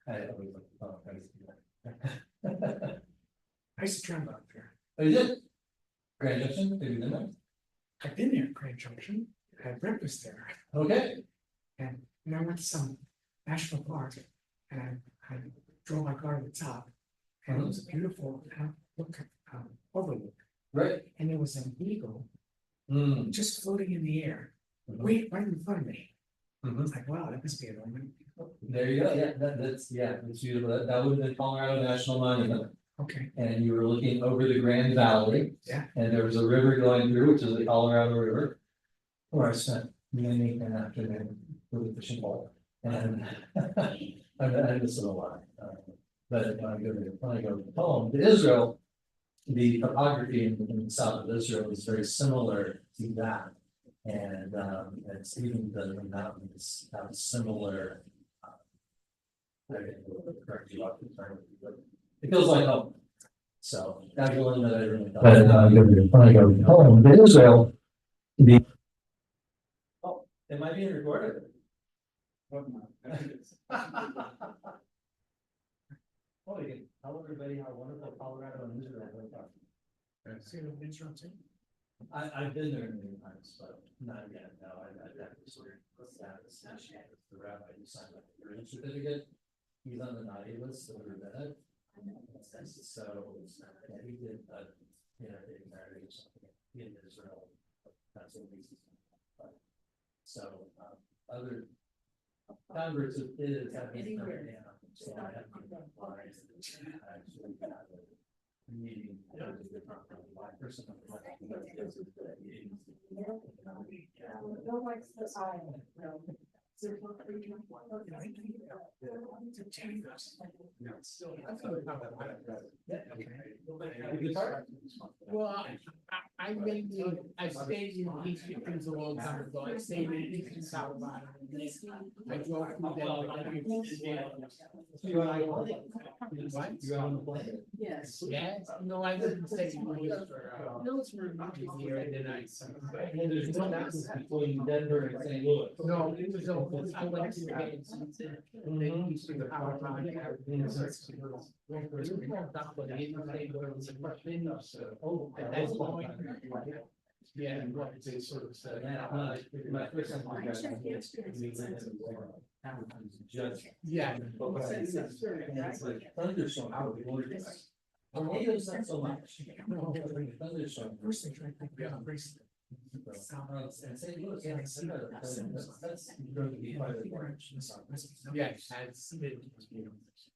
I always like, oh, thanks. I used to travel out there. Oh, you did? Grand Junction, have you been there? I've been there at Grand Junction, had breakfast there, Okay. and then I went to some national park. And I drove my car to the top, and it was a beautiful look overlook. Right. And there was an eagle Mm. just floating in the air, Mhm. right in front of me. Mhm. It's like, wow, that must be a moment. There you go, yeah, that's beautiful, that would have been Colorado National Monument, Okay, and you were looking over the Grand Valley. yeah, And there was a river going through, which is the Colorado River. Where I spent many an afternoon with a fishing pole, and I miss it a lot. But when I go home to Israel, the topography in the south of Israel is very similar to that. And it's even the mountains have a similar. I don't know, correct you off the term, but it feels like home. So that's the one that I really thought. But when I go home to Israel, oh, it might be recorded. Oh, you can tell everybody how wonderful Colorado and Israel are. see the Israel too. I've been there many times, but not yet, no, I sort of status, the rabbi who signed up for the certificate. He's on the naughty list of the Bennett. So, yeah, he did, getting married or something in Israel. That's what he's. So, other converts of his have been coming down, so I have to apply. I actually had a meeting. One person. Well, I mainly, I stayed in Eastern things a long time ago, I stayed in Eastern Colorado. I drove through Denver. What? You're on the plane? Yes, no, I lived in St. Louis for a year and then And there's no difference between Denver and St. Louis. no, it was over, I went to the games. And then Eastern Colorado. Oh, at that point. Yeah, what they sort of said. My first time I got just. Yeah. It's like thunderstorm out of the wilderness. Tornadoes not so much. Thunderstorm. First thing I think about race. And St. Louis, yeah, that's going to be quite a branch. Yes, has been.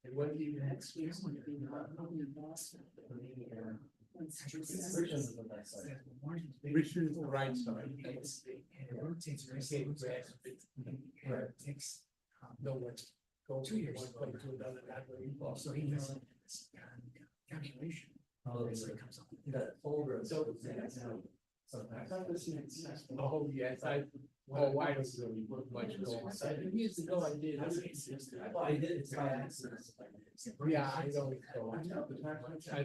It wasn't even Richard is the right side. Takes nowhere to go 2 years to go to another that so he has calculation. So it comes up. That older. So- Oh, yes, I don't really put much going. Years ago, I did. I did, it's by accident. Yeah, I don't go. I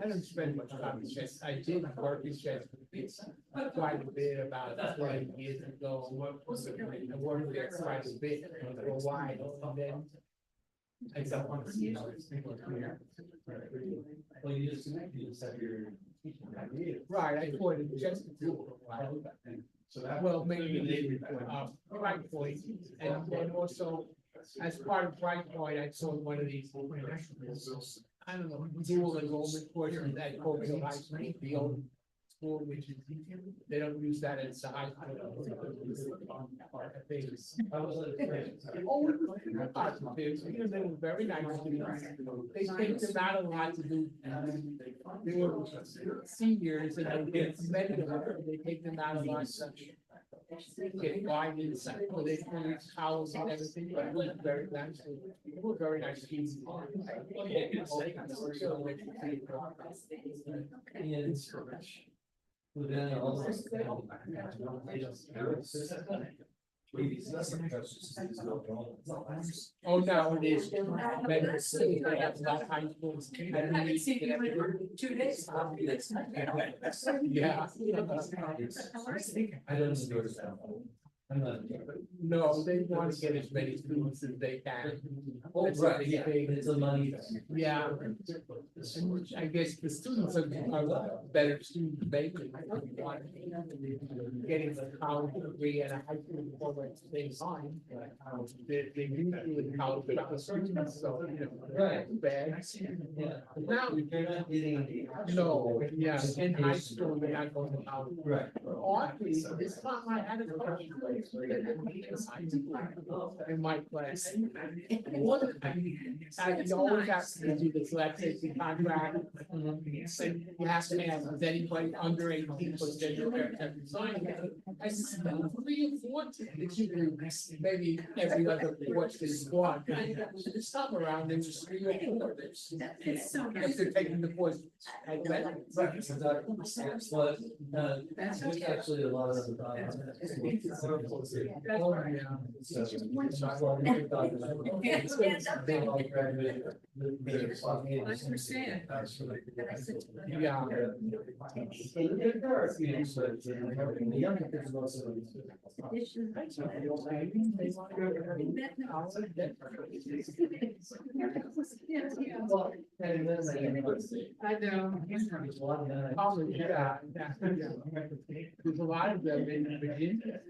don't spend much time in chess. I did work in chess quite a bit about 20 years ago. I worked there quite a bit for a while, and then I don't want to see it. Well, you just have your. Right, I taught in chess for a while. So that. Well, maybe Bright Point, and then also as part of Bright Point, I taught one of these. I don't know, dual enrollment courses at Colville High School, the old school, which is, they don't use that as a high school. I think. I was Oh, they were very nice. They take them out a lot to do. They were seniors and they get medical, they take them out a lot to get guidance, for their college and everything, but it was very nice. It was very nice kids. Oh, now it is. Medical city, they have a lot of high schools. I haven't seen you in 2 days. Yeah. I don't enjoy that. I'm not. No, they want to get as many students as they can. Oh, That's right, a yeah, big thing. it's a money thing. Yeah. And I guess the students are better students, maybe. Getting a college degree and a high school diploma at the same time. They usually college without students, so, you know. Right. Bad. Yeah. Now, You're not getting. no, yeah, in high school, they're not going to college. Right. Oddly, this time I had a coach in my class. You always have to do the select safety contract. And you have to ask, is anybody under 18, but then you're there to sign it. I said, 3 or 4, maybe every other fourth is one. This time around, there's 3 or 4. If they're taking the course. Right, exactly. But, there's actually a lot of other problems. Oh, yeah. Yeah. I know. Oh, yeah, yeah. There's a lot of them in Virginia.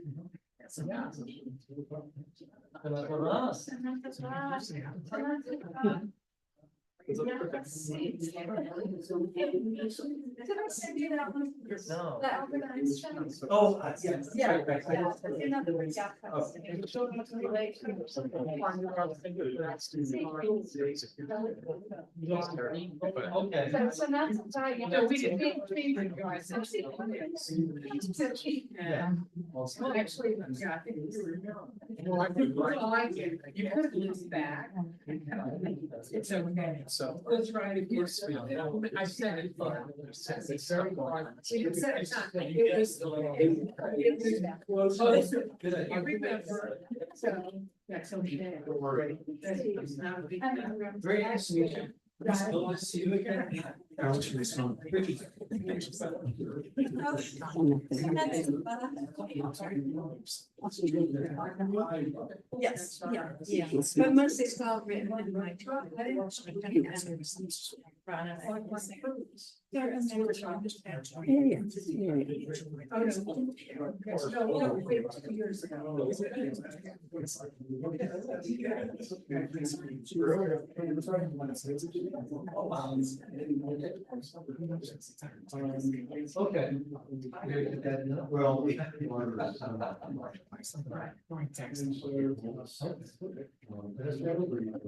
Yeah. Did I send you that one? No. That organized show? Oh, yes. Yeah. Right, right, right. In other words, yeah. Okay. So that's why, you know, we didn't guys. Yeah. Well, actually, yeah, I think it's. Well, I think You could lose back. It's okay. So. Let's try it again. I said it, but it's very hard. You said it's not, it was. Good idea. I remember, so, that's okay. Very nice to meet you. Nice to see you again. Yes, yeah, but mostly it's all written in my. Okay. Well, we.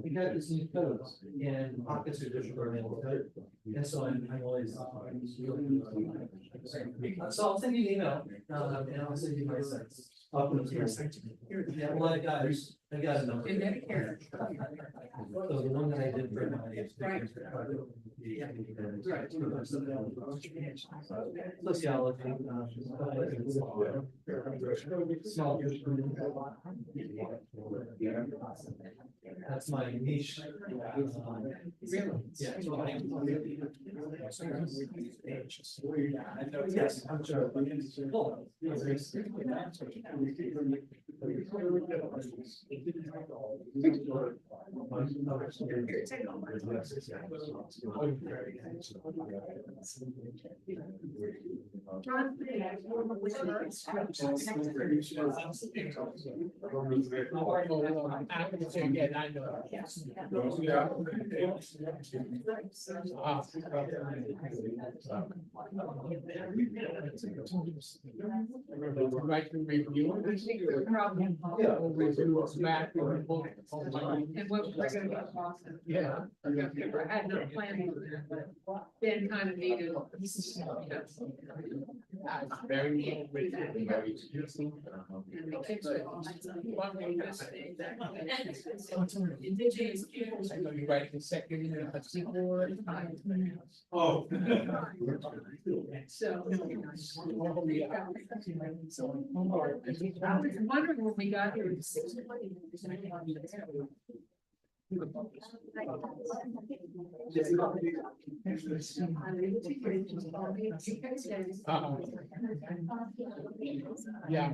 We got this new codes and pockets are different for code. And so I'm always. So I'll send you an email, and I'll send you my sites. Yeah, well, I got a number. In Medicare. So the one that I did for my. Right. Sociology. Small. That's my niche. Really? Yeah. Yes, I'm sure. I know. Right to review. Yeah. We'll review us back. And what we're gonna be talking. Yeah. I had no plan for that, but Ben kind of needed. Very. Indigenous peoples. I know you write the second, but Oh. So. Oh, yeah. I was wondering when we got here. Yeah.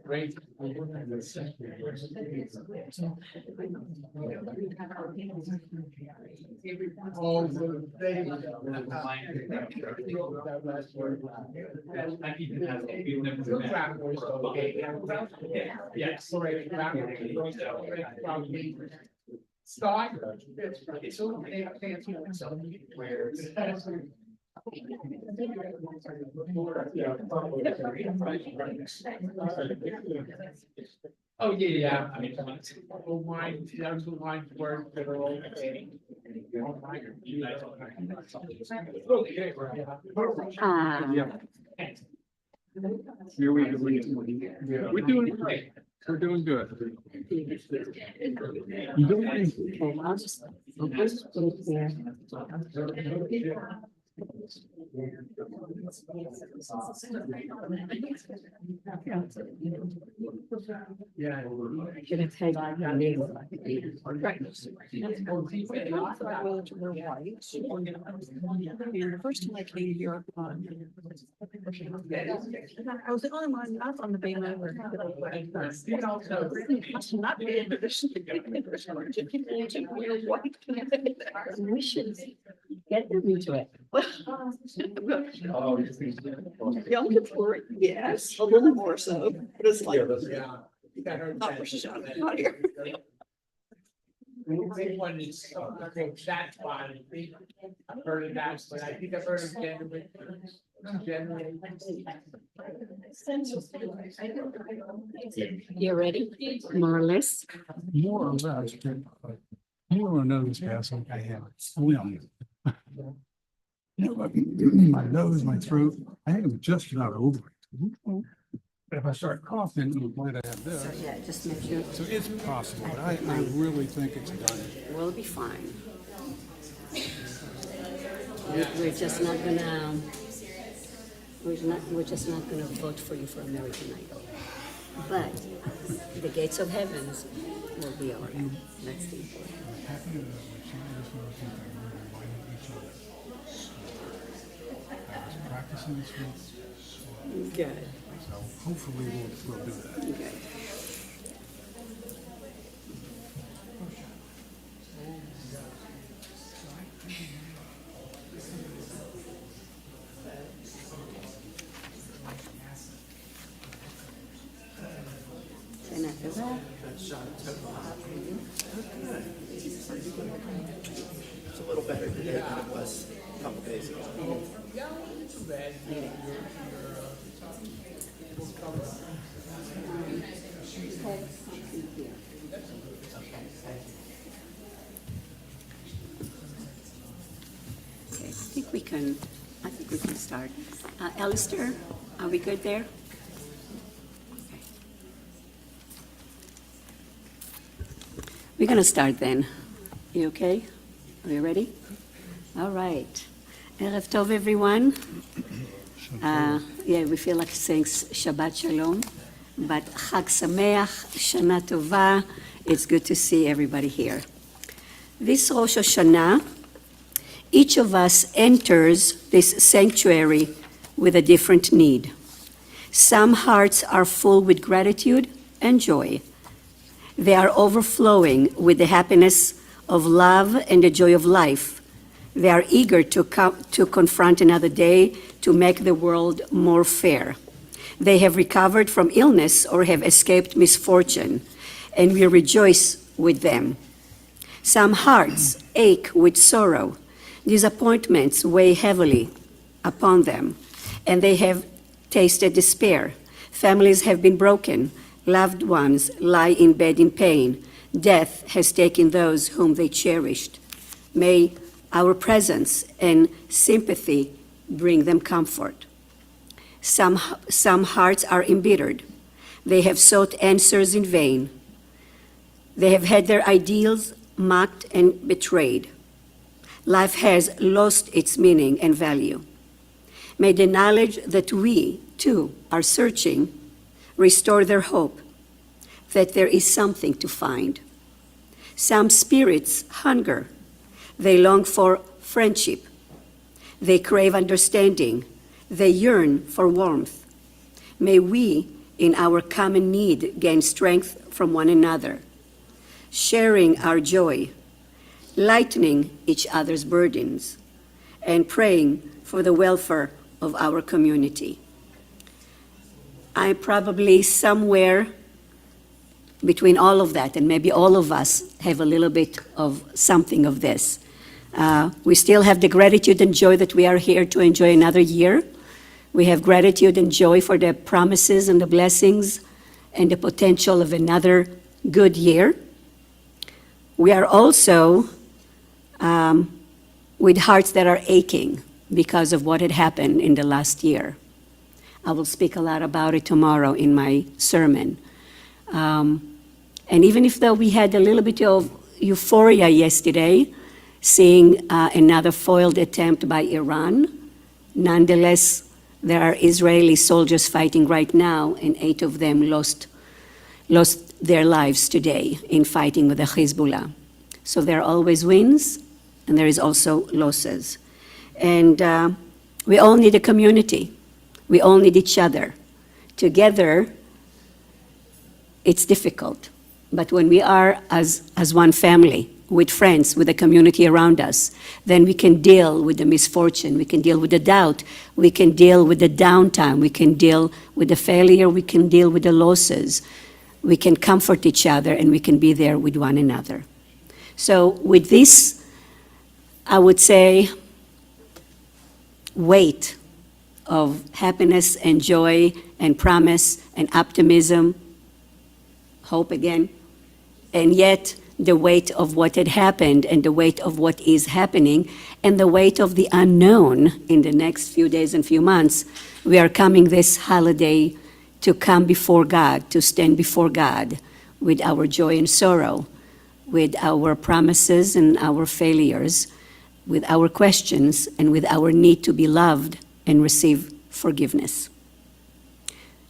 Great. Oh, yeah, sorry. Start. So they can't see themselves. Oh, yeah, yeah. I mean, oh, mine, those are mine words that are all. We're doing great. We're doing good. You don't mind? Okay, I'll just put it here. Yeah. Gonna take your name. Right. And the first time I came here, I was the only one not on the Bay Line. Must not be in position to get me. We should get them into it. Younger for it, yes, a little more so, but it's like, Yeah. not for Hashanah, not here. Big one is, that's why I've heard of that, but I think I've heard of January. You ready? More or less. More or less. You want to know this passing? I have a swim. You know, my nose, my throat, I think I'm just about over it. But if I start coughing, you might have this. So, yeah, just make sure, So it's possible, but I really think it's done. we'll be fine. We're just not gonna, we're just not gonna vote for you for American Idol. But the gates of heavens will be all right. That's the important. I was practicing this week, Good, so hopefully we'll do that. good. Senator. It's a little better today than it was a couple days ago. Okay, I think we can start. Alistair, are we good there? Okay. We're gonna start then. You okay? Are you ready? All right. Erev Tov, everyone. Yeah, we feel like saying Shabbat Shalom, but Chag Sameach, Shana Tova. It's good to see everybody here. This Rosh Hashanah, each of us enters this sanctuary with a different need. Some hearts are full with gratitude and joy. They are overflowing with the happiness of love and the joy of life. They are eager to confront another day to make the world more fair. They have recovered from illness or have escaped misfortune, and we rejoice with them. Some hearts ache with sorrow. Disappointments weigh heavily upon them, and they have tasted despair. Families have been broken. Loved ones lie in bed in pain. Death has taken those whom they cherished. May our presence and sympathy bring them comfort. Some hearts are embittered. They have sought answers in vain. They have had their ideals mocked and betrayed. Life has lost its meaning and value. May the knowledge that we, too are searching, restore their hope that there is something to find. Some spirits hunger. They long for friendship. They crave understanding. They yearn for warmth. May we, in our common need, gain strength from one another, sharing our joy, lightening each other's burdens, and praying for the welfare of our community. I'm probably somewhere between all of that, and maybe all of us have a little bit of something of this. We still have the gratitude and joy that we are here to enjoy another year. We have gratitude and joy for the promises and the blessings and the potential of another good year. We are also with hearts that are aching because of what had happened in the last year. I will speak a lot about it tomorrow in my sermon. And even if though we had a little bit of euphoria yesterday, seeing another foiled attempt by Iran, nonetheless, there are Israeli soldiers fighting right now, and 8 of them lost their lives today in fighting with the Hezbollah. So there are always wins, and there is also losses. And we all need a community. We all need each other. Together, it's difficult. But when we are as one family, with friends, with the community around us, then we can deal with the misfortune, we can deal with the doubt, we can deal with the downtime, we can deal with the failure, we can deal with the losses. We can comfort each other, and we can be there with one another. So with this, I would say, weight of happiness and joy and promise and optimism, hope again, and yet the weight of what had happened and the weight of what is happening and the weight of the unknown in the next few days and few months. We are coming this holiday to come before God, to stand before God with our joy and sorrow, with our promises and our failures, with our questions and with our need to be loved and receive forgiveness.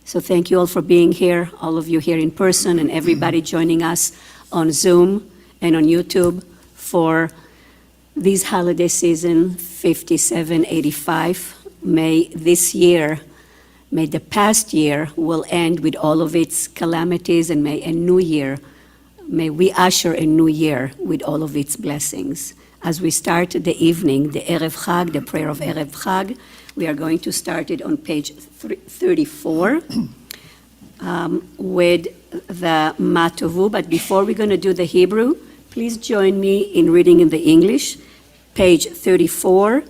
So thank you all for being here, all of you here in person and everybody joining us on Zoom and on YouTube for this holiday season 5785. May this year, may the past year will end with all of its calamities, and may a new year, may we usher a new year with all of its blessings. As we start the evening, the Erev Chag, the prayer of Erev Chag, we are going to start it on page 34 with the Matovu. But before we're going to do the Hebrew, please join me in reading in the English, page 34,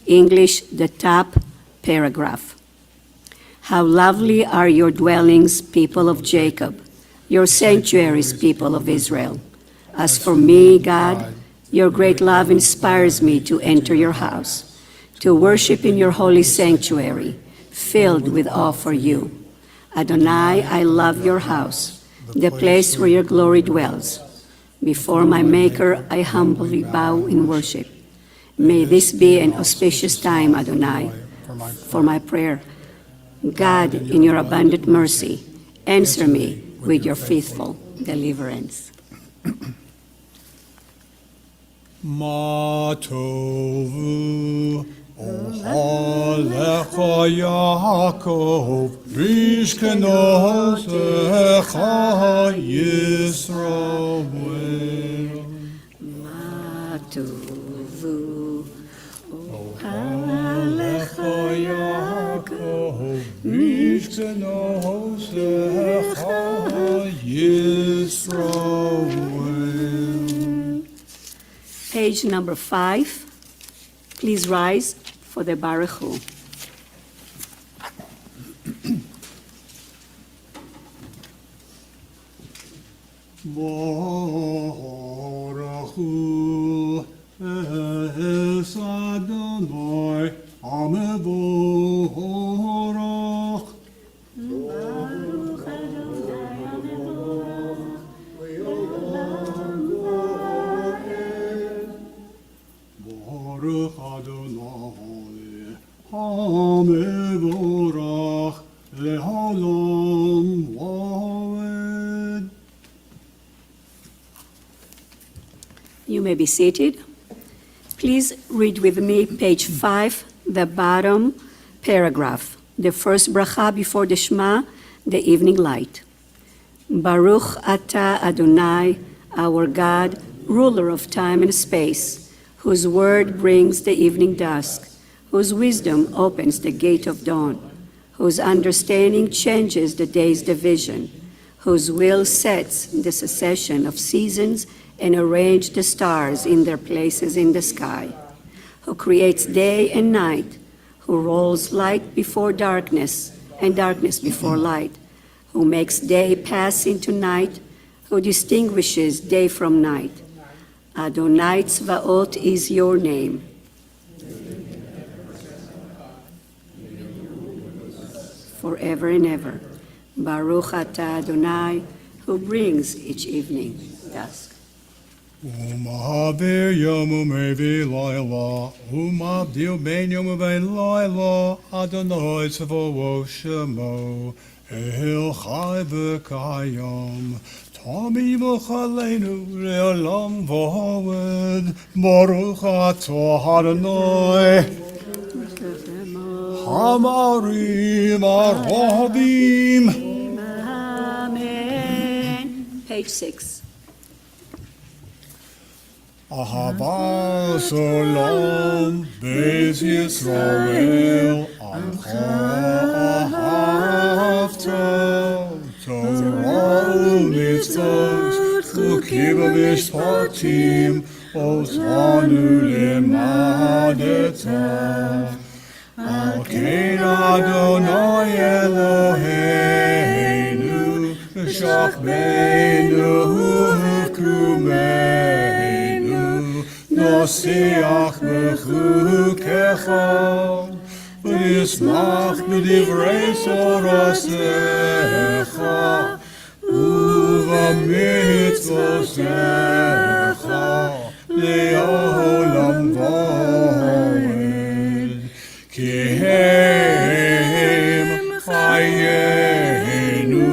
English, the top paragraph. How lovely are your dwellings, people of Jacob, your sanctuaries, people of Israel. As for me, God, your great love inspires me to enter your house, to worship in your holy sanctuary, filled with awe for you. Adonai, I love your house, the place where your glory dwells. Before my Maker, I humbly bow in worship. May this be an auspicious time, Adonai, for my prayer. God, in your abundant mercy, answer me with your faithful deliverance. Ma tovu ohalecha Yaakov mishkenosecha Yisrael. Ma tovu ohalecha Yaakov mishkenosecha Yisrael. Page number 5. Please rise for the Baruch Hu. Baruch Hu es Adonai Amevorach. Baruch Adonai Amevorach Ve'olam va'ed. You may be seated. Please read with me page 5, the bottom paragraph. The first bracha before the Shema, the evening light. Baruch Ata Adonai, our God, ruler of time and space, whose word brings the evening dusk, whose wisdom opens the gate of dawn, whose understanding changes the day's division, whose will sets the succession of seasons and arranges the stars in their places in the sky, who creates day and night, who rolls light before darkness and darkness before light, who makes day pass into night, who distinguishes day from night. Adonai Tzvaot is your name. Forever and ever. Baruch Ata Adonai, who brings each evening dusk. Uma'avir yomu mevi laila, uma'avdil ben yomu ben laila, Adonai tzva'o shemo, el chai v'kayom, Tami v'chaleinu le'olam v'hoved, Baruch atah Adonai, Hamarim arabim. Amen. Page 6. Ahavas olam beis Yisrael Amcha ahavta Torah u'mitzvot Chukim u'mishpatim Otanu limadeta Al kein Adonai Eloheinu V'shachmeinu v'kumeinu Nosiach b'chukecha V'nismach b'divrei torasecha Uv'mitzvotecha Le'olam v'oed Ki hem chayenu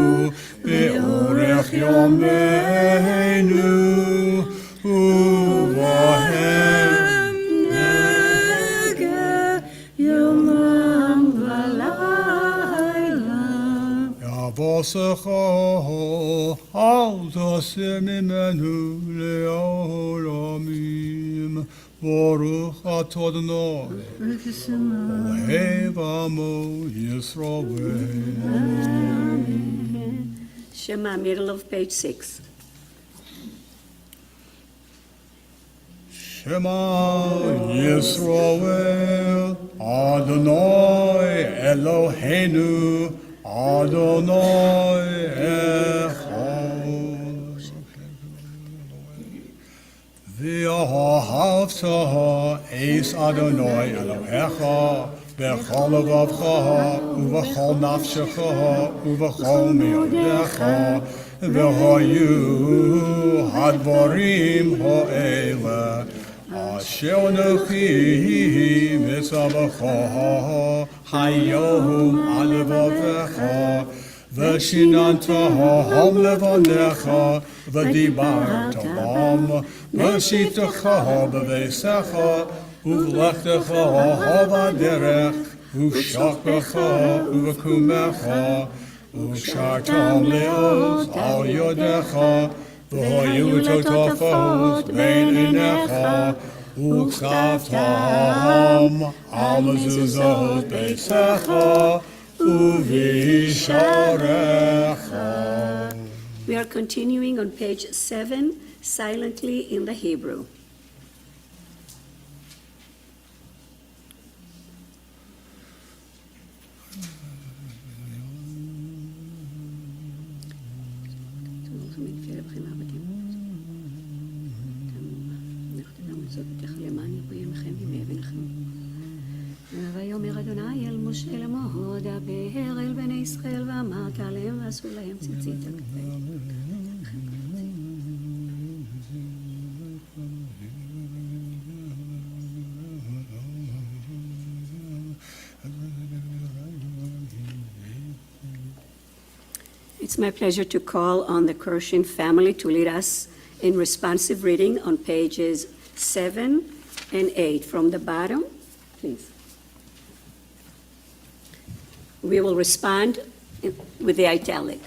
Be'orech yomeinu Uvahem nege yomam v'layla Yavosecha al taseh mimenu le'olamim Baruch atah Adonai Ohev amo Yisrael. Shema, middle of page 6. Shema Yisrael Adonai Eloheinu Adonai Echad V'ahavta es Adonai Elohecha B'chol levavcha u'v'chol nafshecha u'v'chol me'odecha v'hayu hadvarim ha'ele asher anochi mitzavacha hayom al levavecha v'shinantahom levanecha v'dibartam v'shitecha b'veisecha Uv'lechtecha ha'vaderech, uv'shakbecha, uv'kumecha, uv'shartam le'oz al yodecha, v'hoyu totafos bein einecha, uv'ksavtam al mezuzot beisecha, uv'isharecha. We are continuing on page 7, silently in the Hebrew. ויאמר אדוני אל משה לאמור דבר אל בני ישראל ואמרת עליהם ועשו להם ציצית על כתפיהם. It's my pleasure to call on the Kirshin family to lead us in responsive reading on pages 7 and 8. From the bottom, please. We will respond with the italic.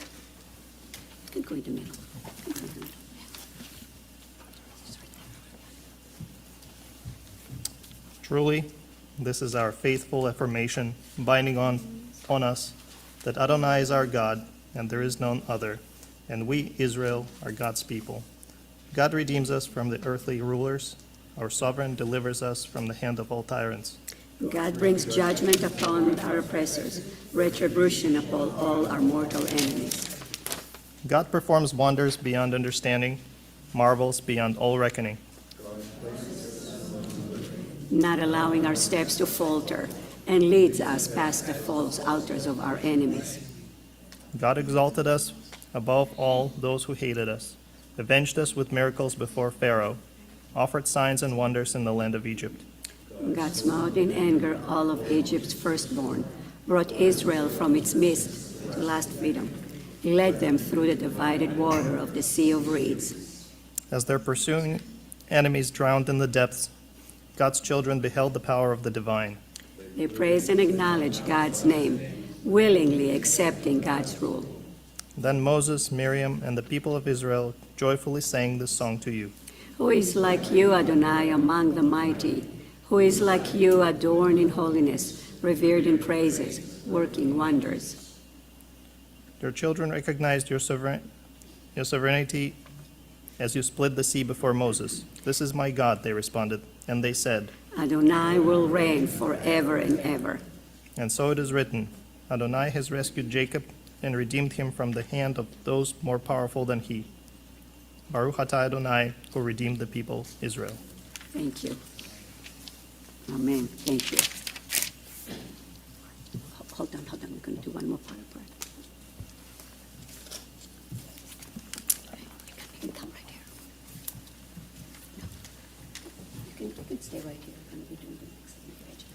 You can go in the middle. Truly, this is our faithful affirmation, binding on us, that Adonai is our God, and there is none other, and we, Israel, are God's people. God redeems us from the earthly rulers. Our sovereign delivers us from the hand of all tyrants. God brings judgment upon our oppressors, retribution upon all our mortal enemies. God performs wonders beyond understanding, marvels beyond all reckoning. Not allowing our steps to falter, and leads us past the false altars of our enemies. God exalted us above all those who hated us, avenged us with miracles before Pharaoh, offered signs and wonders in the land of Egypt. God smote in anger all of Egypt's firstborn, brought Israel from its midst to last freedom, led them through the divided water of the Sea of Reeds. As their pursuing enemies drowned in the depths, God's children beheld the power of the divine. They praised and acknowledged God's name, willingly accepting God's rule. Then Moses, Miriam, and the people of Israel joyfully sang this song to you. Who is like you, Adonai, among the mighty? Who is like you, adorned in holiness, revered in praises, working wonders? Your children recognized your sovereignty as you split the sea before Moses. This is my God, they responded. And they said, Adonai will reign forever and ever. And so it is written, Adonai has rescued Jacob and redeemed him from the hand of those more powerful than he. Baruch atah Adonai, who redeemed the people Israel. Thank you. Amen. Thank you. Hold on. We're going to do one more part of prayer. You can come right here. No. You can stay right here. We're going to be doing the next page.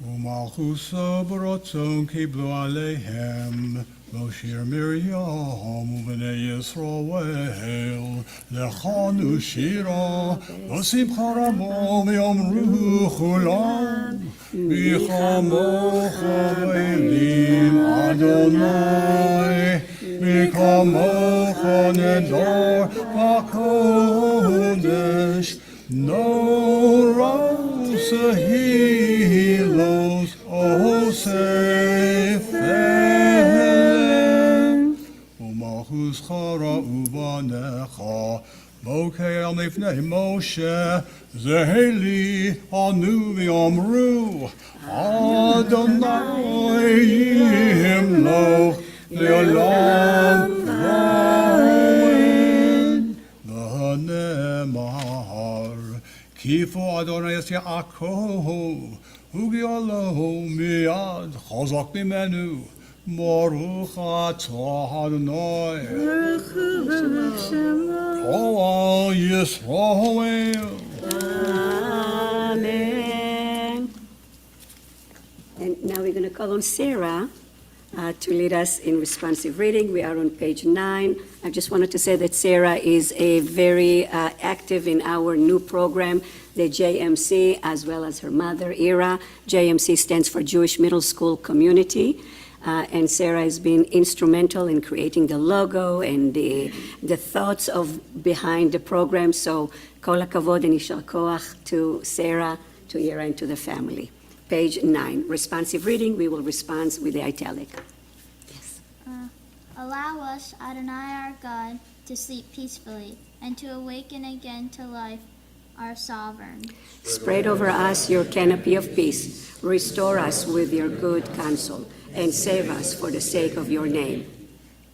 ומלכוס ברצון קיבלו עליהם משה מרים ובני ישראל לכנו שירה ושמחה רבה ויאמרו כולם מי כמוך באלים אדוני מי כמוך נדר בקודש נורא Hilos Osefelen Umachus Chara Ubanecha Bokeh al Nifnei Moshe Zeheli Anu V'Yomru Adonai Yimloch Le'olam V'Oed V'Hanemar Kifu Adonai es Yaakov, Ugiolo miyad chazak mimenu, Baruch atah Adonai, Kol Yisrael. Amen. And now we're going to call on Sarah to lead us in responsive reading. We are on page 9. I just wanted to say that Sarah is a very active in our new program, the JMC, as well as her mother, Ira. JMC stands for Jewish Middle School Community. And Sarah has been instrumental in creating the logo and the thoughts behind the program. So, kol hakavod and yishar koach to Sarah, to Ira, and to the family. Page 9, responsive reading. We will respond with the italic. Yes. Allow us, Adonai our God, to sleep peacefully and to awaken again to life, our sovereign. Spread over us your canopy of peace. Restore us with your good counsel and save us for the sake of your name.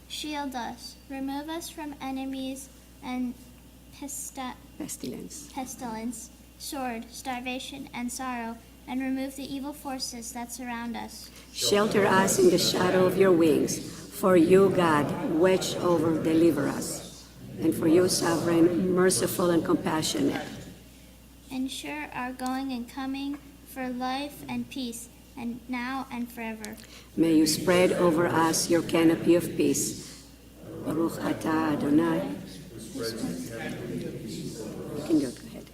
Shield us, remove us from enemies and pestilence, sword, starvation, and sorrow, and remove the evil forces that surround us. Shelter us in the shadow of your wings, for you, God, watch over, deliver us, and for you, sovereign, merciful, and compassionate. And ensure our going and coming for life and peace, and now and forever. May you spread over us your canopy of peace. Baruch atah Adonai. You can do it, go ahead.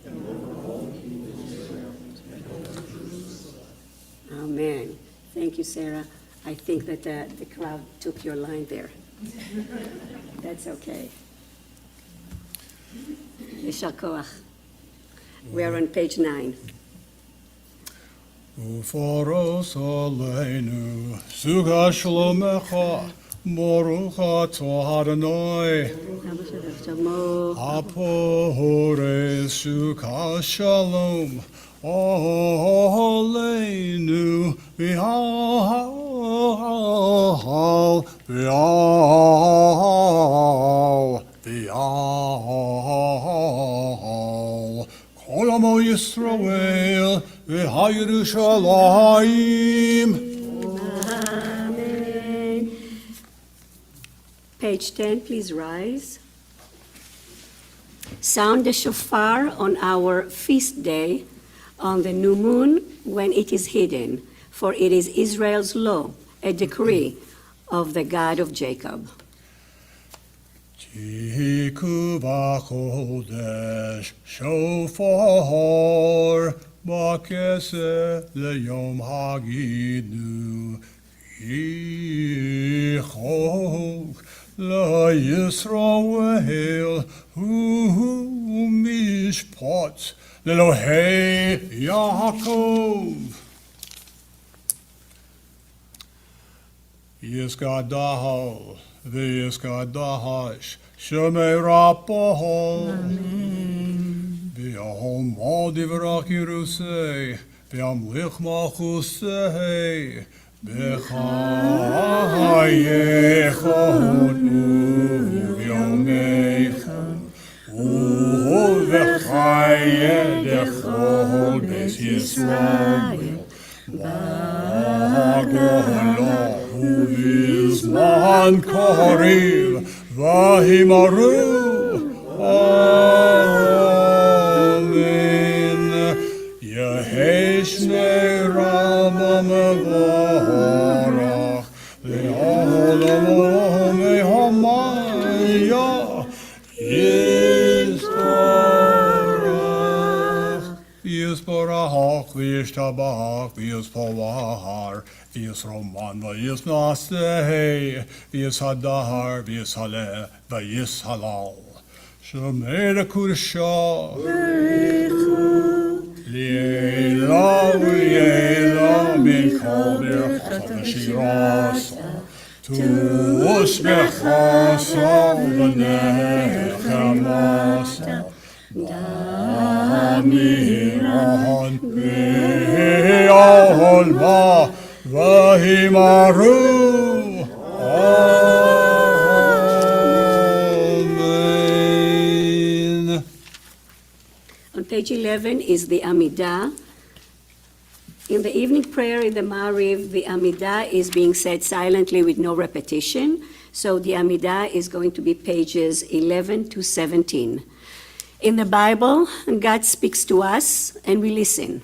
Amen. Thank you, Sarah. I think that the crowd took your line there. That's okay. Yeshar koach. We are on page 9. Ufaros aleinu, suga shlomecha, Baruch atah Adonai, apores suga shalom, aleinu, v'al, Kol amo Yisrael, v'ha'Yerushalayim. Amen. Page 10, please rise. Sound the shofar on our feast day, on the new moon when it is hidden, for it is Israel's law, a decree of the God of Jacob. Tiku b'chodesh shofar b'keseh leyom hagidnu yichok LaYisrael hu mishpat lelohei Yaakov. Yisgadahal v'yisgadahash shemei rapohol v'yahol mal divrach Yerusei v'yamlich malchusei b'chayechon u'v'yomecha u'v'chayedechol b'es Yisrael b'agolo u'v'zman koriv v'himaru amen yehesh me'rama mevorach ve'olam me'hamaya Yisborach v'yishtabach v'yispolahar v'yisroman v'yisnaseh v'yishadahar v'yishaleh v'yishalal Shemei l'kudesha Li'ela v'yela min kol birchot v'shirasa Tu'ushbechasa v'nechamasa Damiran ve'olma v'himaru Amen. On page 11 is the Amidah. In the evening prayer in the Mariv, the Amidah is being said silently with no repetition. So the Amidah is going to be pages 11 to 17. In the Bible, God speaks to us and we listen.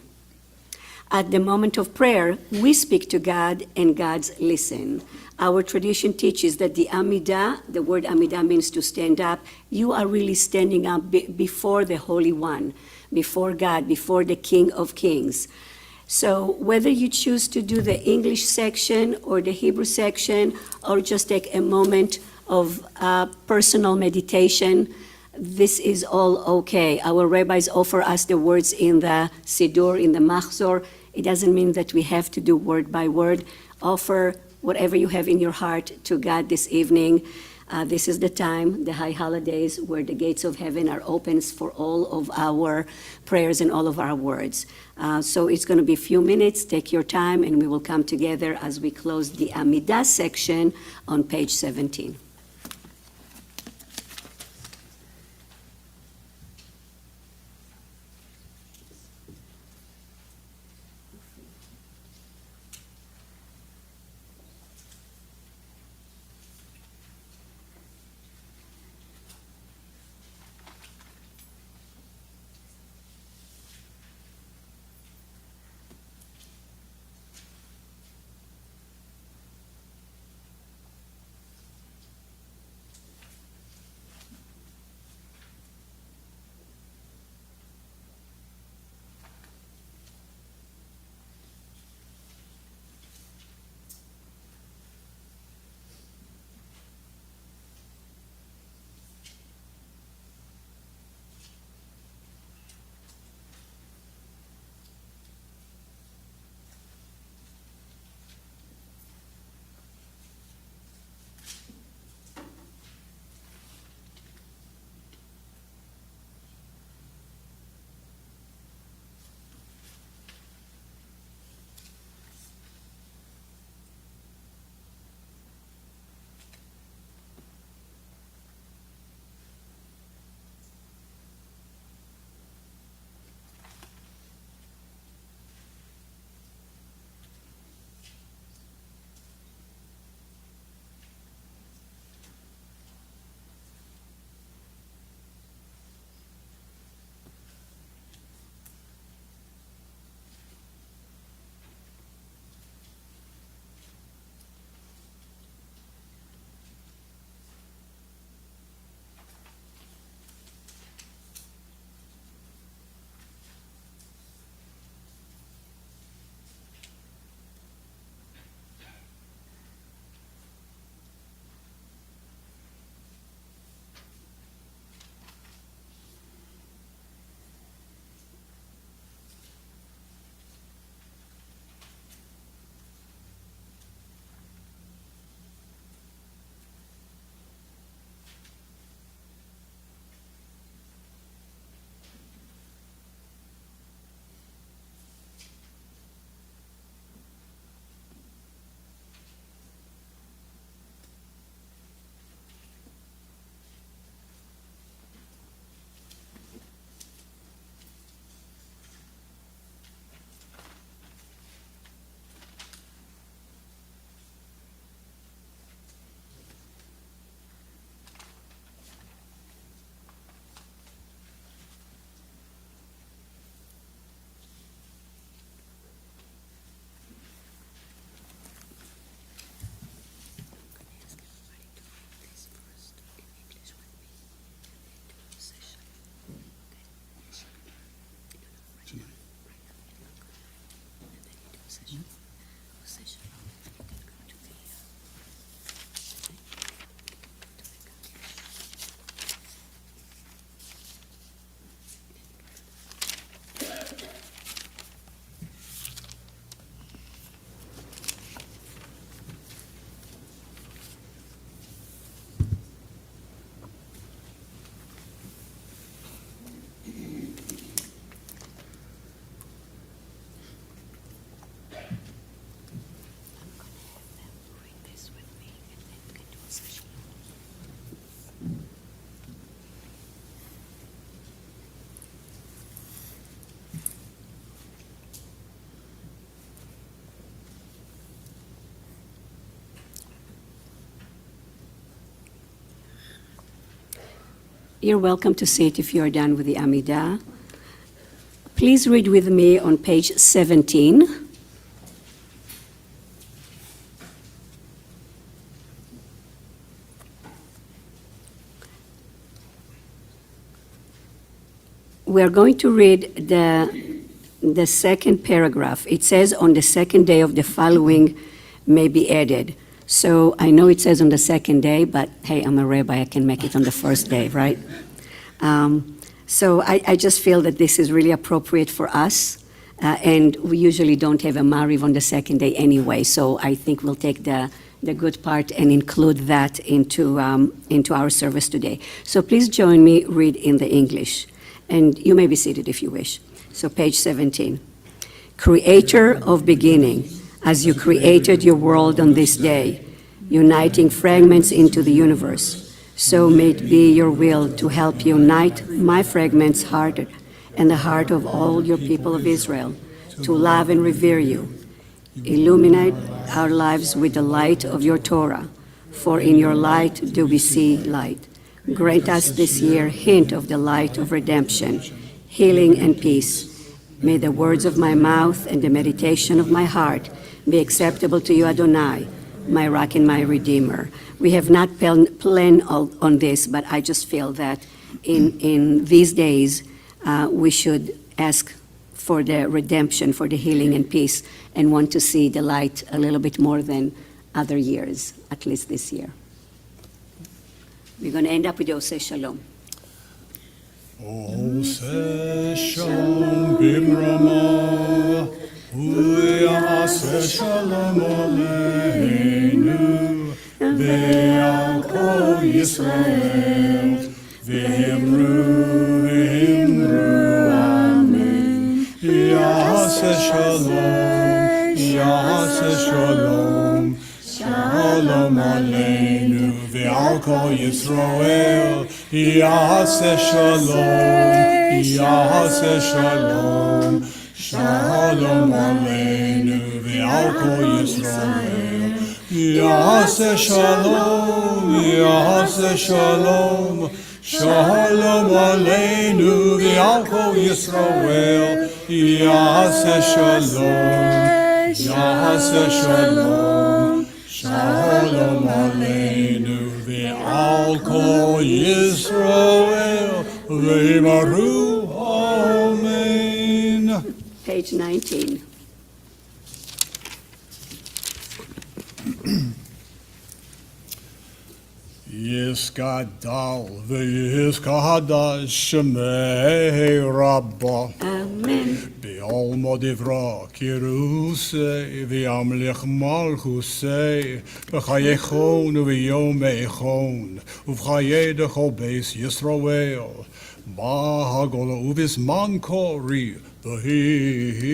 At the moment of prayer, we speak to God and God listens. Our tradition teaches that the Amidah, the word Amidah means to stand up. You are really standing up before the Holy One, before God, before the King of Kings. So whether you choose to do the English section or the Hebrew section, or just take a moment of personal meditation, this is all okay. Our rabbis offer us the words in the Siddur, in the Machzor. It doesn't mean that we have to do word by word. Offer whatever you have in your heart to God this evening. This is the time, the high holidays, where the gates of heaven are open for all of our prayers and all of our words. So it's going to be a few minutes. Take your time, and we will come together as we close the Amidah section on page 17. You're welcome to sit if you're done with the Amidah. Please read with me on page 17. We're going to read the second paragraph. It says, on the second day of the following may be added. So I know it says on the second day, but hey, I'm a rabbi, I can make it on the first day, right? So I just feel that this is really appropriate for us, and we usually don't have a Mariv on the second day anyway, so I think we'll take the good part and include that into our service today. So please join me, read in the English, and you may be seated if you wish. So page 17. Creator of beginning, as you created your world on this day, uniting fragments into the universe, so may it be your will to help unite my fragments' heart and the heart of all your people of Israel, to love and revere you. Illuminate our lives with the light of your Torah, for in your light do we see light. Grant us this year hint of the light of redemption, healing and peace. May the words of my mouth and the meditation of my heart be acceptable to you, Adonai, my rock and my redeemer. We have not planned on this, but I just feel that in these days we should ask for the redemption, for the healing and peace, and want to see the light a little bit more than other years, at least this year. We're going to end up with Oseh Shalom. Oseh Shalom Bimrama, Uyaseh Shalom Aleinu, Ve'al Kol Yisrael, V'himru Amen. Yaseh Shalom, Yaseh Shalom, Shalom Aleinu, Ve'al Kol Yisrael, Yaseh Shalom, Yaseh Shalom, Shalom Aleinu, Ve'al Kol Yisrael, Yaseh Shalom, Yaseh Shalom, Shalom Aleinu, Ve'al Kol Yisrael, Yaseh Shalom, Yaseh Shalom, Shalom Aleinu, Ve'al Kol Yisrael, Ve'maru, Amen. Page 19. Yiskadal v'yiskadash shemei Rabbah. Amen. Be'olmo divra kirusei v'yamlich malchusei v'chayechon v'yomeichon uv'chayedech beis Yisroel ba'hagola uvisman kori v'himru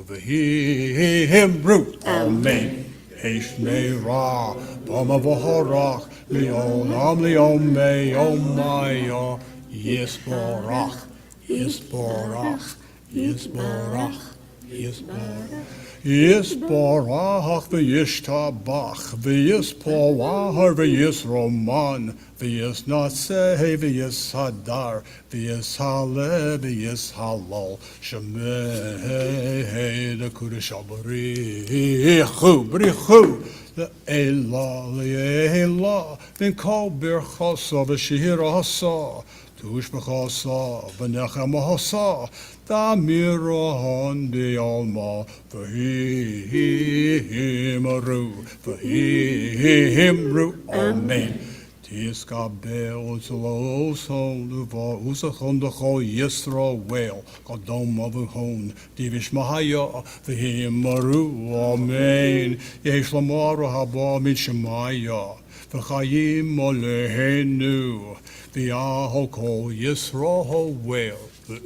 v'himru. Amen. Eishnei ra, bama v'harach, leonam leomei, omaya, yisborach, yisborach, yisborach, yisborach. Yisborach v'yishtabach, v'yisporach v'yisroman, v'yisnaseh v'yishadar, v'yishaleh v'yishalal, shemei d'kudesh abarichu, b'richu, le'elah, le'elah, v'kol birchasa v'shirasa, Tushbachasa, Vanechamahasa, Damirahan de Alma, Vahimaru, Vahimru, Amen. Tiskabel, Zalo, Soluva, Usachondacho, Yesra, Whale, Godom of the Hone, Divish Mahaya, Vahimaru, Amen. Yeshlamara Haba Mishmaya, Vahayim Molehenu. The Ahoko Yisrael well, the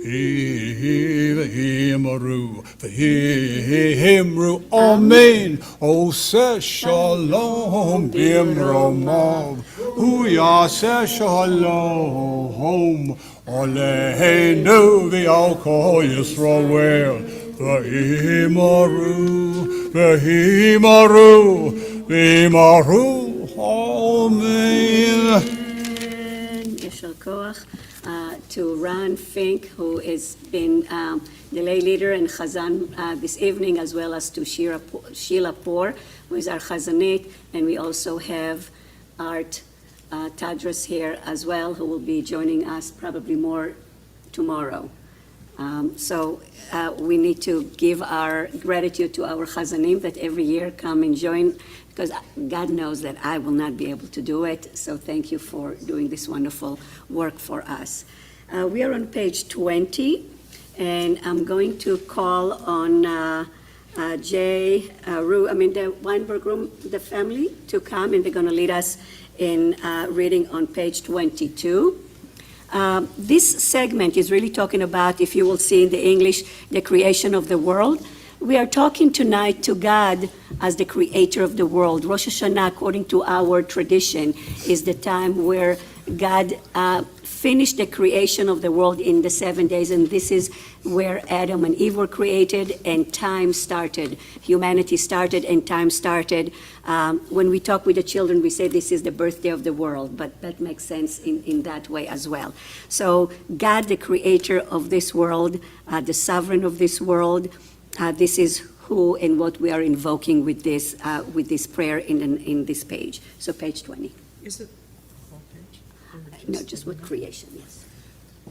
Himaru, the Himru, Amen. O se Shalom, Bimromav, Huya se Shalom, Olehenu, the Ahoko Yisrael well, the Himaru, Amen. Yeshal Koach, to Ran Fink, who has been the lay leader and Chazan this evening, as well as to Sheila Poor, who is our Chazanit, and we also have Art Tadras here as well, who will be joining us probably more tomorrow. So we need to give our gratitude to our Chazanim that every year come and join, because God knows that I will not be able to do it. So thank you for doing this wonderful work for us. We are on page 20, and I'm going to call on the Weinberg Room, the family, to come, and they're going to lead us in reading on page 22. This segment is really talking about, if you will see in the English, the creation of the world. We are talking tonight to God as the creator of the world. Rosh Hashanah, according to our tradition, is the time where God finished the creation of the world in the 7 days, and this is where Adam and Eve were created and time started. Humanity started and time started. When we talk with the children, we say this is the birthday of the world, but that makes sense in that way as well. So God, the creator of this world, the sovereign of this world, this is who and what we are invoking with this prayer in this page. So page 20. Is it whole page? No, just with creation, yes.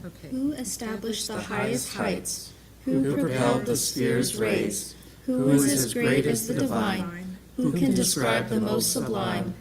Okay. Who established the highest heights? Who propelled the sphere's rays? Who is as great as the divine? Who can describe the most sublime?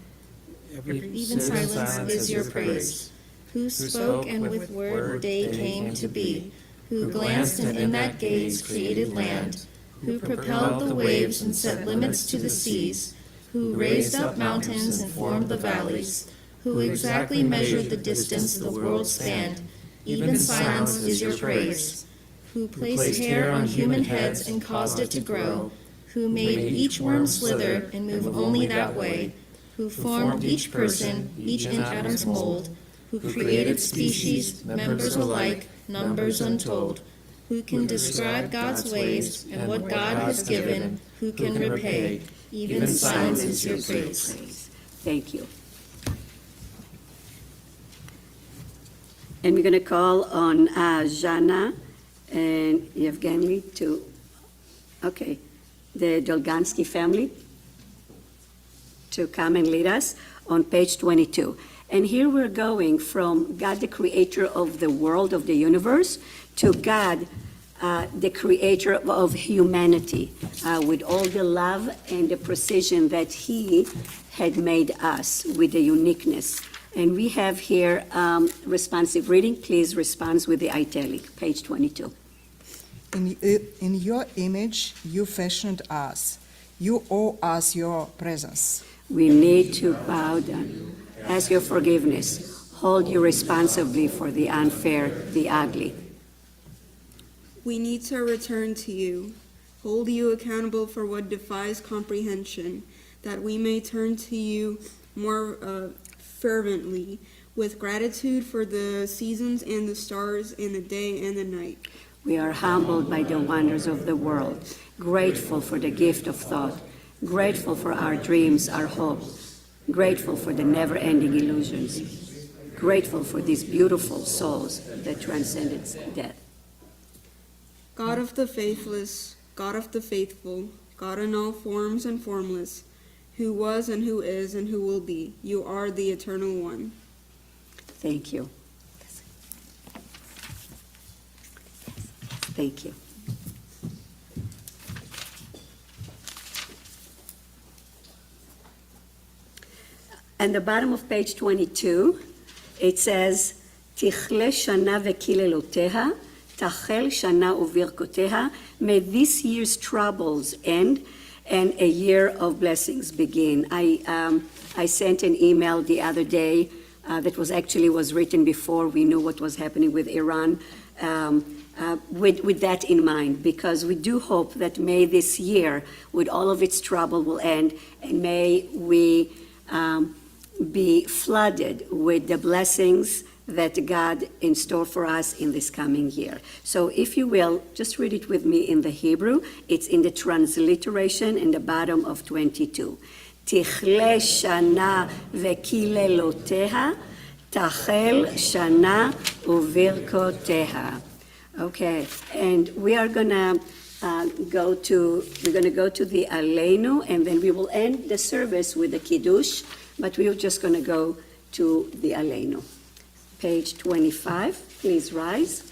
Even silence is your praise. Who spoke and with word day came to be? Who glanced and in that gaze created land? Who propelled the waves and set limits to the seas? Who raised up mountains and formed the valleys? Who exactly measured the distance the world spanned? Even silence is your praise. Who placed hair on human heads and caused it to grow? Who made each worm slither and move only that way? Who formed each person, each in Adam's mold? Who created species, members alike, numbers untold? Who can describe God's ways and what God has given? Who can repay? Even silence is your praise. Thank you. And we're going to call on Jana and Yevgeny the Dolgansky family, to come and lead us on page 22. And here we're going from God, the creator of the world, of the universe, to God, the creator of humanity, with all the love and the precision that he had made us, with the uniqueness. And we have here responsive reading. Please respond with the italic, page 22. In your image, you fashioned us. You owe us your presence. We need to bow down, ask your forgiveness, hold you responsibly for the unfair, the ugly. We need to return to you, hold you accountable for what defies comprehension, that we may turn to you more fervently, with gratitude for the seasons and the stars and the day and the night. We are humbled by the wonders of the world, grateful for the gift of thought, grateful for our dreams, our hopes, grateful for the never-ending illusions, grateful for these beautiful souls that transcended death. God of the faithless, God of the faithful, God in all forms and formless, who was and who is and who will be, you are the eternal one. Thank you. Thank you. At the bottom of page 22, it says, Tichle shana vekileloteh, tachel shana uvirkoteha. May this year's troubles end and a year of blessings begin. I sent an email the other day that was written before we knew what was happening with Iran, with that in mind, because we do hope that may this year, with all of its trouble, will end, and may we be flooded with the blessings that God in store for us in this coming year. So if you will, just read it with me in the Hebrew. It's in the transliteration in the bottom of 22. Tichle shana vekileloteh, tachel shana uvirkoteha. Okay, and we are gonna go to the Aleinu, and then we will end the service with the Kiddush, but we're just gonna go to the Aleinu. Page 25, please rise.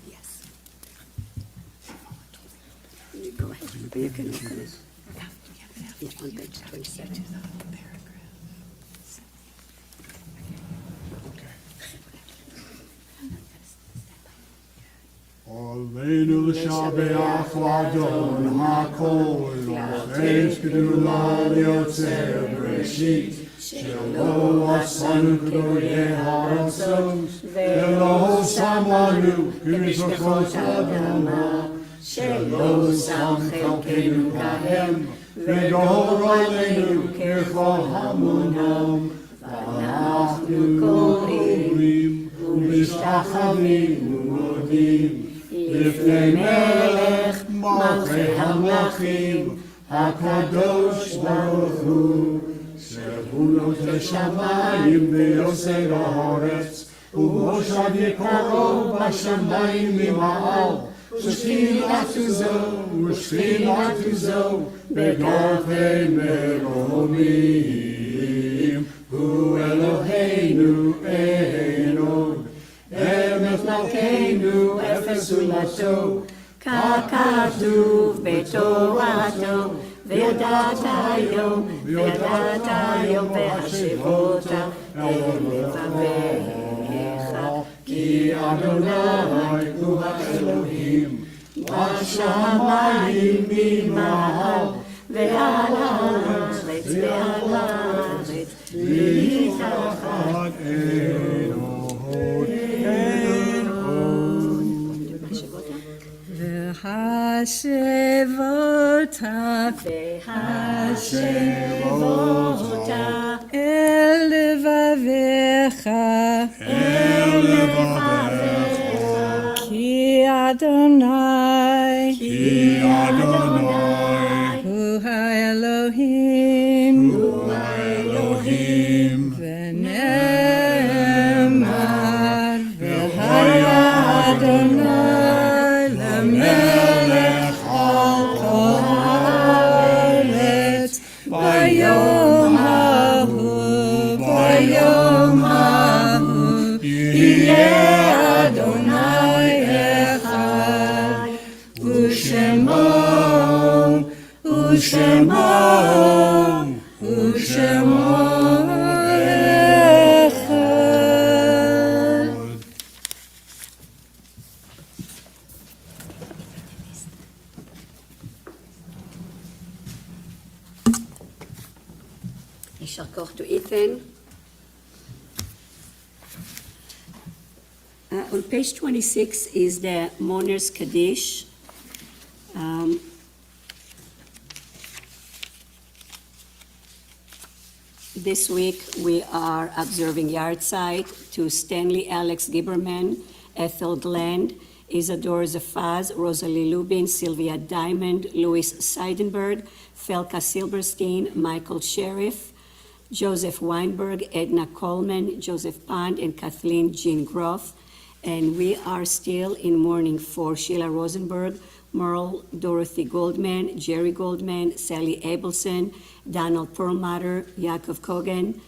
Yes. You go ahead. You can open it. It's on page 27. Aleinu l'shabeach l'adon hakol, l'chesh gedula liotzer breshit, shelo asanu k'doyeh ha'atzot, velo samanu k'mizrachot Adonai, shelo sam chelkenu kahem, v'gor aleinu k'chol hamunam, v'anachnu kolim, u'mishtachavim u'modim, לפני מלך מלכי המלכים, הקדוש ברוך הוא, שהוא לשמיים ויוסר הארץ, ומושב יקרו בשמיים ממעל, ושכינתו זו בגרפי מרומים, הוא אלוהינו אין עוד. אמת מלכנו אפס זולתו, ככתוב בתורתו, וידעת היום והשבות אל לבביך, כי אדוני הוא האלוהים, בשמיים ממעל, ועל הארץ מתחת אין עוד. והשבותה אל לבביך, כי אדוני הוא האלוהים, ונאמר והיה אדוני למלך על כל הארץ ביום ההוא יהיה אדוני אחד, ושמו יישר כוח to Ethan. On page 26 is the Mourner's Kaddish. This week we are observing Yahrzeit to Stanley Alex Giberman, Ethel Glenn, Isadore Zafaz, Rosalie Lubin, Sylvia Diamond, Louis Seidenberg, Felka Silberstein, Michael Sheriff, Joseph Weinberg, Edna Coleman, Joseph Pond, and Kathleen Jean Groff. And we are still in mourning for Sheila Rosenberg, Merle Dorothy Goldman, Jerry Goldman, Sally Abelson, Donald Perlmutter, Yaakov Kogan,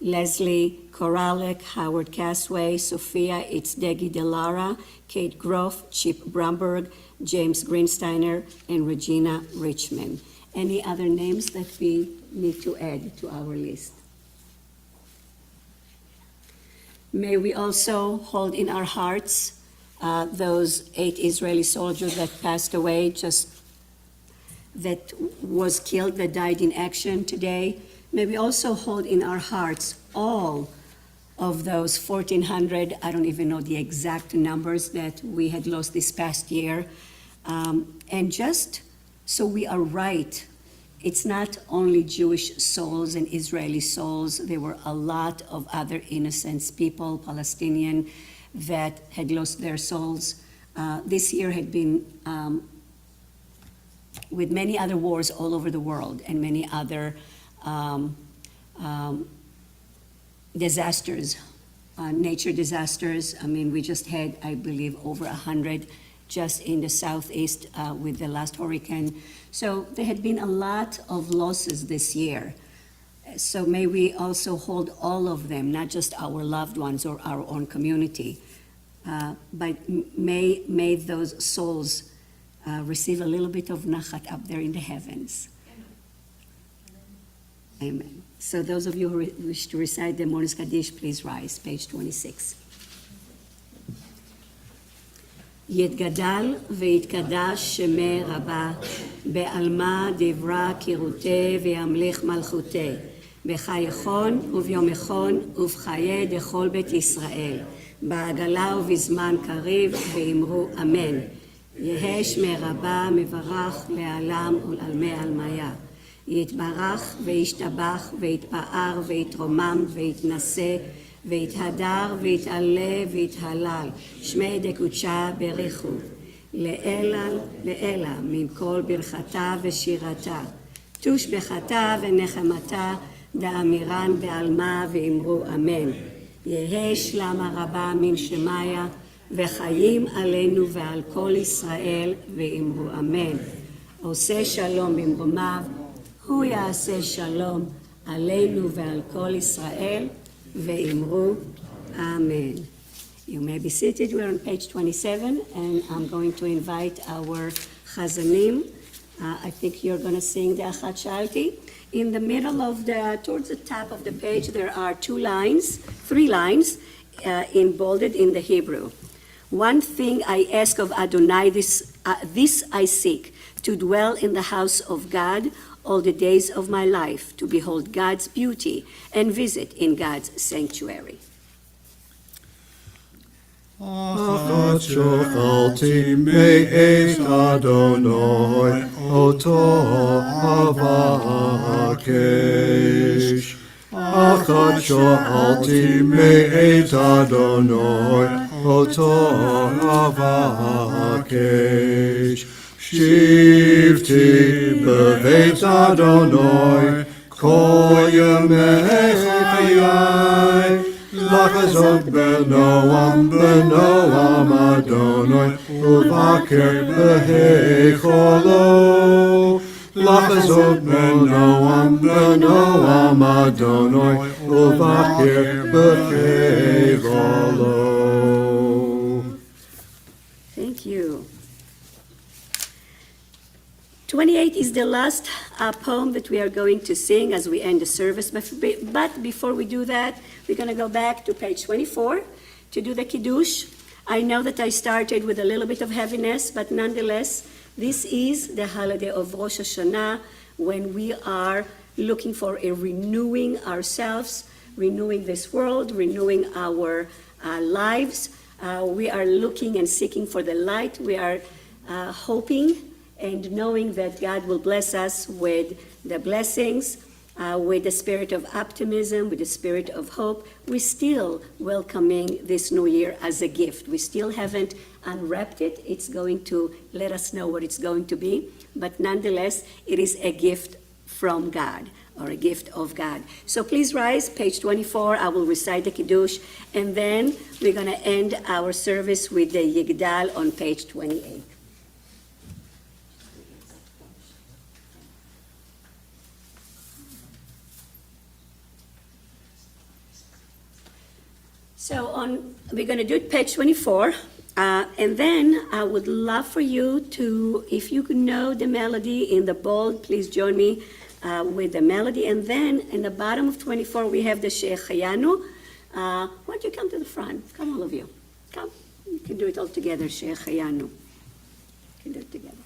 Leslie Koralek, Howard Casway, Sophia Itzdegi Delara, Kate Groff, Chip Bromberg, James Greensteiner, and Regina Richmond. Any other names that we need to add to our list? May we also hold in our hearts those 8 Israeli soldiers that passed away, that was killed, that died in action today. May we also hold in our hearts all of those 1,400, I don't even know the exact numbers that we had lost this past year. And just so we are right, it's not only Jewish souls and Israeli souls. There were a lot of other innocent people, Palestinian, that had lost their souls. This year had been with many other wars all over the world and many other disasters, nature disasters. I mean, we just had, I believe, over 100 just in the southeast with the last hurricane. So there had been a lot of losses this year. So may we also hold all of them, not just our loved ones or our own community, but may those souls receive a little bit of nachat up there in the heavens. Amen. So those of you who wish to recite the Moris Kaddish, please rise, page 26. יתגדל ויתקדש שמי רבה, בעלמא דברה קירותי וימליך מלכותי, בחייכון וביומכון ובחיי דכל בית ישראל, בעגלה ובזמן קריב ואמרו אמן. יהא שמי רבה מברך לעלם ולעלמי עלמיה. יתברך וישתבח ויתפאר ויתרומם ויתנשא ויתהדר ויתעלה ויתהלל, שמי דקודשה בריחו, לאלה מן כל ברכתה ושירתה, תושבחתה ונחמתה, דאמירן בעלמה ואמרו אמן. יהא שלמה רבה מן שמיה, וחיים עלינו ועל כל ישראל ואמרו אמן. עושה שלום במרומיו, הוא יעשה שלום עלינו ועל כל ישראל ואמרו אמן. You may be seated. We're on page 27, and I'm going to invite our chazanim. I think you're going to sing the Achat Shalti. In the middle of towards the top of the page, there are 3 lines in bolded in the Hebrew. One thing I ask of Adonai, this I seek, to dwell in the house of God all the days of my life, to behold God's beauty and visit in God's sanctuary. Achat shochalti me'et Adonai, oto avakesh. Achat shochalti me'et Adonai, oto avakesh. Shivti beveit Adonai, kol yemei chayai. Lachazot benoam Adonai, uvaker behecholo. Lachazot benoam Adonai, uvaker behecholo. Thank you. 28 is the last poem that we are going to sing as we end the service. But before we do that, we're going to go back to page 24 to do the Kiddush. I know that I started with a little bit of heaviness, but nonetheless, this is the holiday of Rosh Hashanah, when we are looking for a renewing ourselves, renewing this world, renewing our lives. We are looking and seeking for the light. We are hoping and knowing that God will bless us with the blessings, with the spirit of optimism, with the spirit of hope. We're still welcoming this new year as a gift. We still haven't unwrapped it. It's going to let us know what it's going to be, but nonetheless, it is a gift from God, or a gift of God. So please rise, page 24. I will recite the Kiddush, and then we're going to end our service with the Yigdal on page 28. We're going to do it page 24. And then I would love for you to, if you know the melody in the bold, please join me with the melody. And then in the bottom of 24, we have the Shehechayanu. Why don't you come to the front? Come, all of you. Come. You can do it all together, Shehechayanu. You can do it together.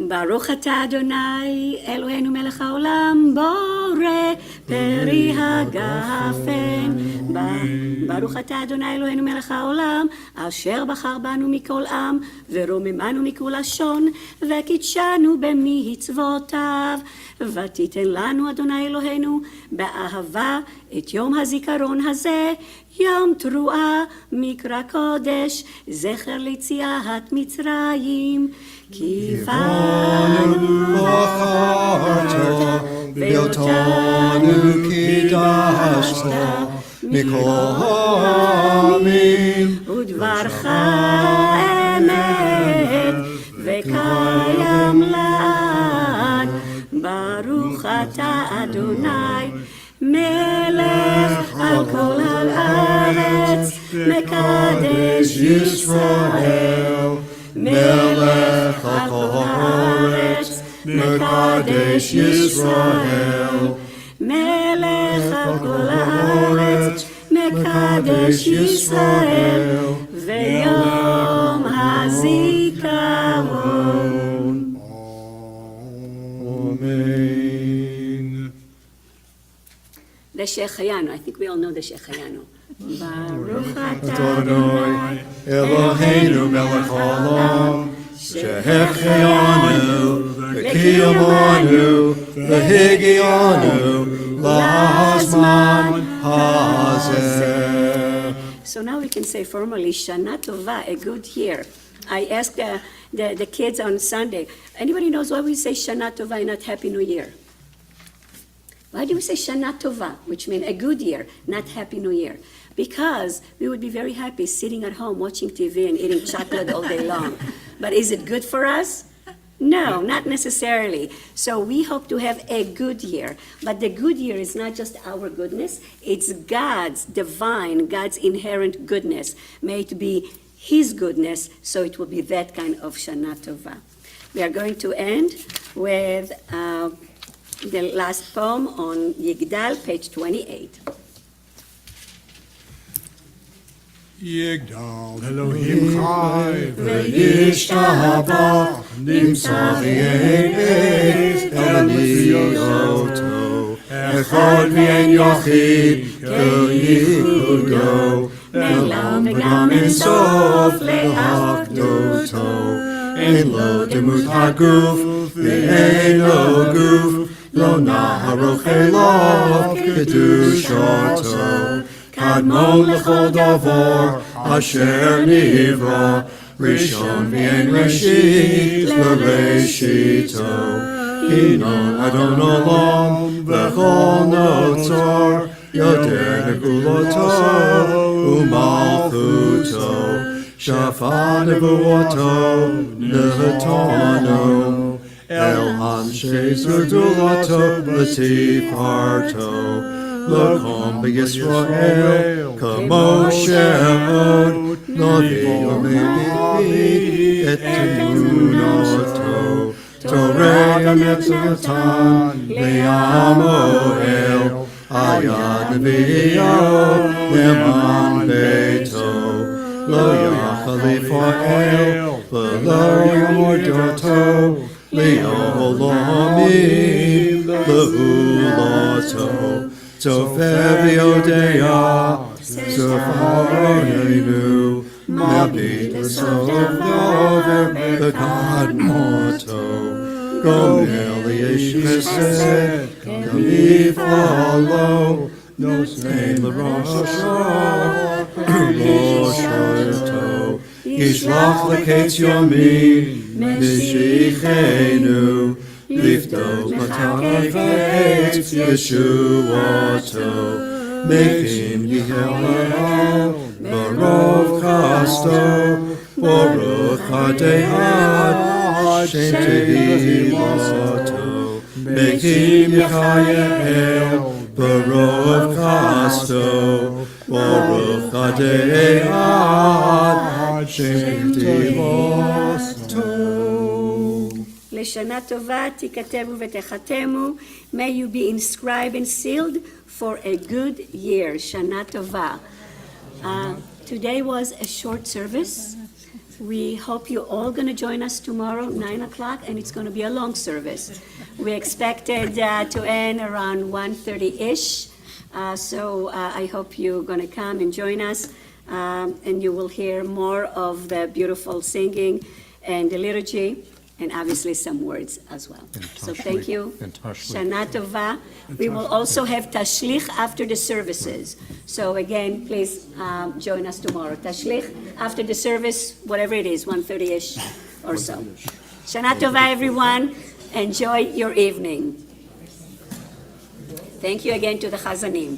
ברוך אתה אדוני אלוהינו מלך העולם בורא פרי הגפן. ברוך אתה אדוני אלוהינו מלך העולם אשר בחר בנו מכל עם ורוממנו מכל לשון וקידשנו במצוותיו. ותיתן לנו אדוני אלוהינו באהבה את יום הזיכרון הזה, יום תרועה מקרא קודש, זכר ליציאת מצרים. כי באנו בחרת ואותנו קידשת מכל העמים, ודברך אמת וקיים לעד. ברוך אתה אדוני מלך על כל הארץ, מקדש ישראל. מלך על כל הארץ, מקדש ישראל. מלך על כל הארץ, מקדש ישראל. ויום הזיכרון. Amen. The Shehechayanu. I think we all know the Shehechayanu. Baruch Adonai Eloheinu melech haolam shehechayanu v'kiyamanu v'higianu lahazman hazeh. So now we can say formally, Shana Tova, a good year. I asked the kids on Sunday, anybody knows why we say Shana Tova and not Happy New Year? Why do we say Shana Tova, which means a good year, not Happy New Year? Because we would be very happy sitting at home watching TV and eating chocolate all day long. But is it good for us? No, not necessarily. So we hope to have a good year. But the good year is not just our goodness, it's God's divine, God's inherent goodness. May it be His goodness, so it will be that kind of Shana Tova. We are going to end with the last poem on Yigdal, page 28. Yigdal Elohim Chai V'yishtabach nimtzah v'ye'ez el miyoto echad v'en yochid k'yichudo Elam v'gam en sof le'achdoto En lo demut haguf v'eino guf Lo naharoch elav kedushato Kadmon lechol davar asher nivra Rishon v'en reshit l'reshito Hinon Adon olam v'chol notzar Yoder neguloto u'malchuto Shafat nevuoto nehatano El Anshe Zerdulato Latifarto Lakom B'Yisrael Kamoshe Od Naviyo Mebi Et Temunoto Torei Ametzatan Le'amoel Ayad Neviyo Le'man Beito Lo Yachal Yifrael V'lo Yomordoto Le'olamim Le'ulato Tofeh v'yodea Zofarenu Mabit l'sof dover B'kadmoto Gomel yesh chesed Gamifalo Nosein l'roshato Yishlach l'ketz yomin Mishichenu Lifto Matana Fates Yeshuato Make him Yihel Barov Chasto Baruch HaDe'ad Shem Tehilato Make him Yechayel Baruch Chasto, Baruch Adei Ad, Shem Tivosto. לשנה טובה תיכתבו ותחתמו. May you be inscribed and sealed for a good year. שנה טובה. Today was a short service. We hope you're all going to join us tomorrow, 9 o'clock, and it's going to be a long service. We expected to end around 1:30-ish, so I hope you're going to come and join us, and you will hear more of the beautiful singing and the liturgy, and obviously some words as well. So thank you. Shana Tova. We will also have Tashlich after the services. So again, please join us tomorrow. Tashlich after the service, whatever it is, 1:30-ish or so. Shana Tova, everyone. Enjoy your evening. Thank you again to the Chazanim.